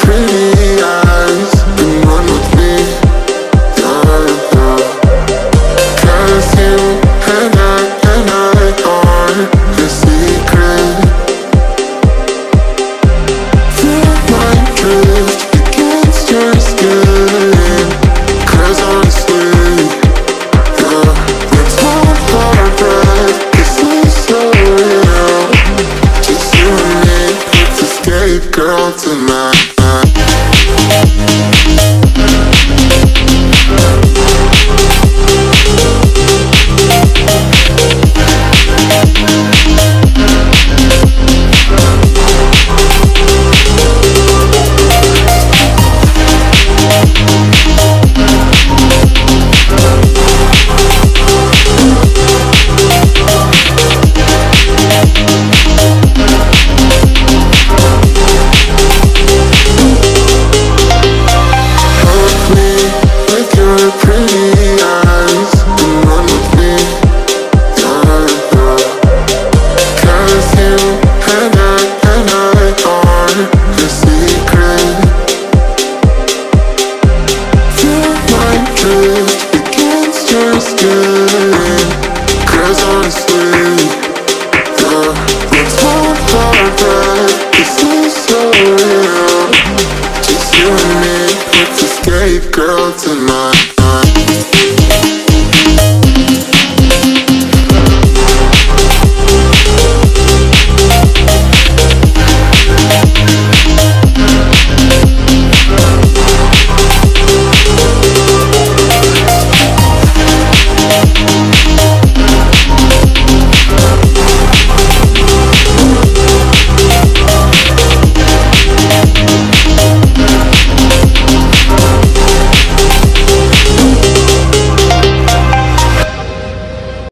pretty eyes and run with me, yeah, yeah. 'Cause you and I are the secret. Feel my drift against your skin. 'Cause honestly, yeah, let's hold our breath. This is so real. Just you and me, let's escape, girl, tonight. Cause honestly, yeah, let's hold our breath. This is so real. Just you and me, let's escape, girl, tonight.